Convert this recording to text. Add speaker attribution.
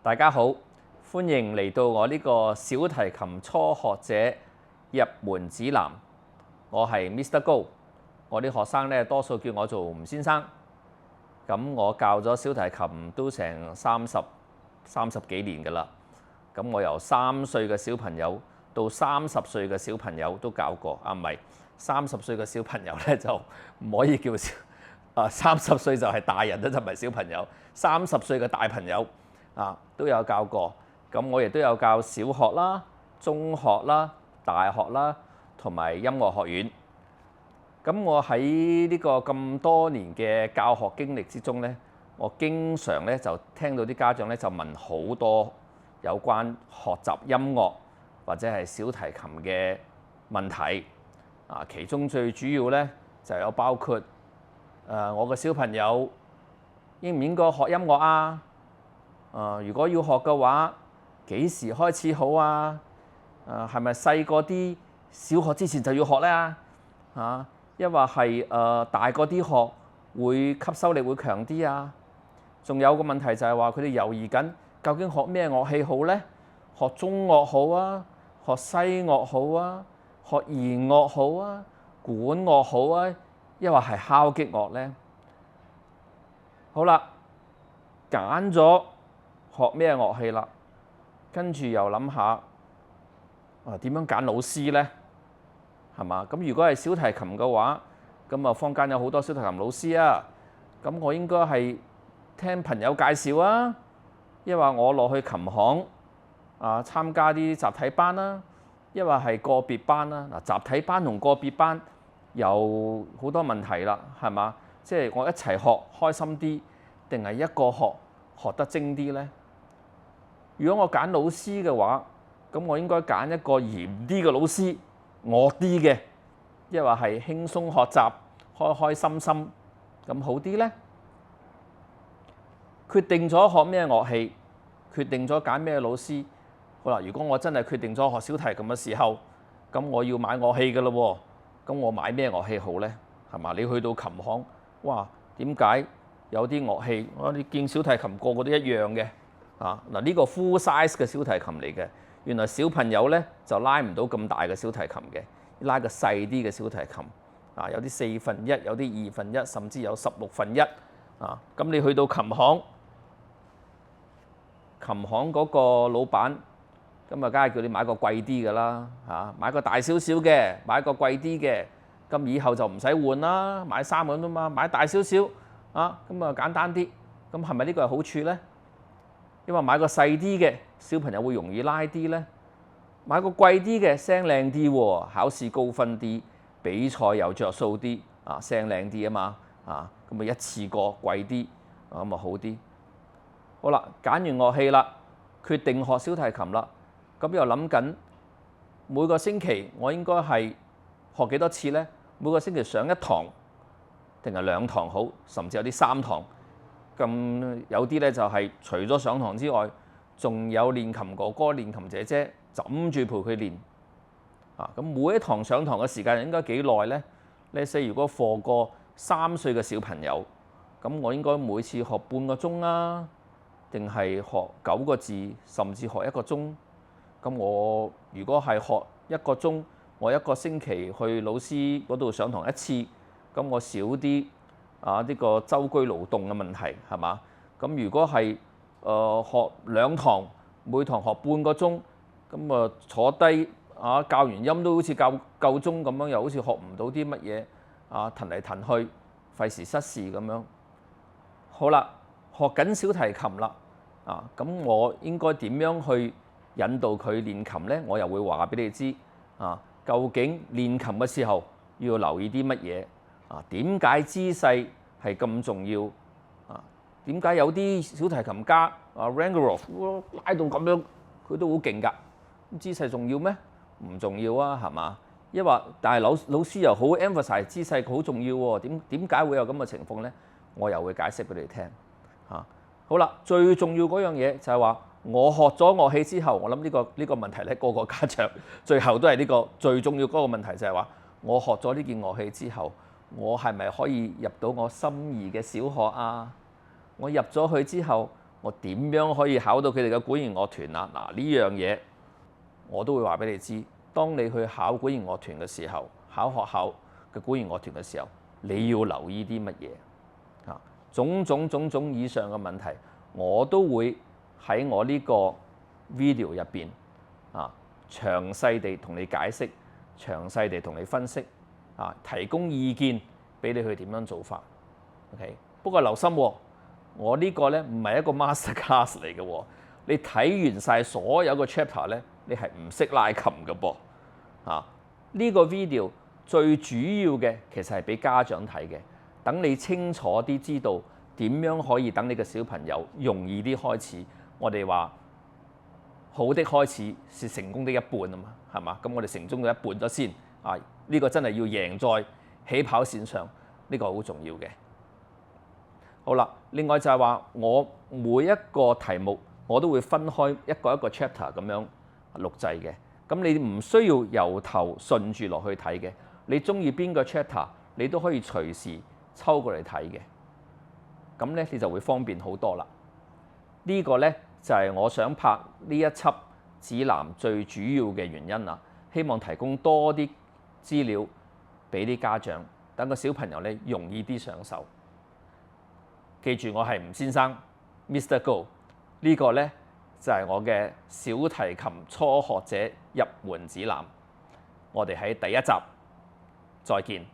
Speaker 1: 大家好，歡迎嚟到我呢個小提琴初學者入門指南。我係 Mr. Go， 我啲學生咧多數叫我做吳先生。咁我教咗小提琴都成三十幾年㗎啦。咁我由3歲嘅小朋友到30歲嘅小朋友都教過。唔係30歲嘅小朋友咧就唔可以叫30歲就係大人啦，就唔係小朋友。30歲嘅大朋友都有教過。咁我亦都有教小學啦、中學啦、大學啦，同埋音樂學院。咁我喺呢個咁多年嘅教學經歷之中咧，我經常咧就聽到啲家長咧就問好多有關學習音樂或者係小提琴嘅問題。其中最主要咧就有包括我嘅小朋友應唔應該學音樂啊？如果要學嘅話，幾時開始好啊？係咪細個啲小學之前就要學咧？抑或係大個啲學會吸收力會強啲啊？仲有個問題就係話佢哋猶豫緊，究竟學咩樂器好呢？學中樂好啊？學西樂好啊？學弦樂好啊？管樂好啊？抑或係敲擊樂呢？好啦，揀咗學咩樂器啦，跟住又諗下點樣揀老師呢？係嘛？咁如果係小提琴嘅話，咁坊間有好多小提琴老師啊。咁我應該係聽朋友介紹啊，抑或我落去琴行參加啲集體班啦，抑或係個別班啦。集體班同個別班有好多問題啦，係嘛？即係我一齊學開心啲，定係一個學得精啲呢？如果我揀老師嘅話，咁我應該揀一個嚴啲嘅老師，惡啲嘅，抑或係輕鬆學習、開開心心咁好啲呢？決定咗學咩樂器，決定咗揀咩老師。好啦，如果我真係決定咗學小提琴嘅時候，咁我要買樂器㗎咯喎。咁我買咩樂器好呢？係嘛？你去到琴行，哇，點解有啲樂器你見小提琴個個都一樣嘅？呢個 full size 嘅小提琴嚟嘅。原來小朋友咧就拉唔到咁大嘅小提琴嘅，拉個細啲嘅小提琴。有啲1/4，有啲1/2，甚至有1/16。咁你去到琴行，琴行嗰個老闆咁梗係叫你買個貴啲嘅啦，買個大少少嘅，買個貴啲嘅，咁以後就唔使換啦，買3咁啫嘛，買大少少咁簡單啲。咁係咪呢個係好處咧？因為買個細啲嘅小朋友會容易拉啲咧，買個貴啲嘅聲靚啲喎，考試高分啲，比賽又着數啲，聲靚啲啊嘛，咁咪一次過貴啲，咁啊好啲。好啦，揀完樂器啦，決定學小提琴啦，咁又諗緊每個星期我應該係學幾多次咧？每個星期上1堂定係2堂好，甚至有啲3堂。咁有啲咧就係除咗上堂之外，仲有練琴哥哥、練琴姐姐枕住陪佢練。咁每一堂上堂嘅時間應該幾耐咧？你如果課過3歲嘅小朋友，咁我應該每次學半個鐘啊，定係學9個字，甚至學1個鐘？咁我如果係學1個鐘，我1個星期去老師嗰度上堂1次，咁我少啲呢個舟車勞頓嘅問題係嘛？咁如果係學2堂，每堂學半個鐘，咁坐低教完音都好似教夠鐘咁樣，又好似學唔到啲乜嘢騰嚟騰去，費時失事咁樣。好啦，學緊小提琴啦，咁我應該點樣去引導佢練琴呢？我又會話俾你知究竟練琴嘅時候要留意啲乜嘢？點解姿勢係咁重要？點解有啲小提琴家Rangerov 拉到咁樣，佢都好勁㗎？姿勢重要咩？唔重要啊，係嘛？抑或但係老師又好 emphasize 姿勢好重要喎？點解會有咁嘅情況呢？我又會解釋俾你聽。好啦，最重要嗰樣嘢就係話，我學咗樂器之後，我諗呢個問題咧，個個家長最後都係呢個最重要嗰個問題，就係話，我學咗呢件樂器之後，我係咪可以入到我心儀嘅小學啊？我入咗去之後，我點樣可以考到佢哋嘅管弦樂團啊？嗱，呢樣嘢我都會話俾你知。當你去考管弦樂團嘅時候，考學校嘅管弦樂團嘅時候，你要留意啲乜嘢啊？種種以上嘅問題，我都會喺我呢個 video 入邊啊，詳細地同你解釋，詳細地同你分析啊，提供意見俾你去點樣做法。OK， 不過留心喎，我呢個咧唔係一個 master class 嚟嘅喎。你睇完晒所有個 chapter 咧，你係唔識拉琴嘅噃啊！呢個 video 最主要嘅其實係俾家長睇嘅，等你清楚啲知道點樣可以等你嘅小朋友容易啲開始。我哋話好的開始是成功的一半啊嘛，係嘛？咁我哋成功咗一半咗先啊！呢個真係要贏在起跑線上，呢個好重要嘅。好啦，另外就係話我每一個題目我都會分開一個一個 chapter 咁樣錄製嘅。咁你唔需要由頭順住落去睇嘅，你中意邊個 chapter， 你都可以隨時抽過嚟睇嘅。咁咧你就會方便好多啦。呢個咧就係我想拍呢一輯指南最主要嘅原因啦。希望提供多啲資料俾啲家長，等個小朋友咧容易啲上手。記住，我係吳先生 Mr. Go， 呢個咧就係我嘅小提琴初學者入門指南。我哋喺第一集再見。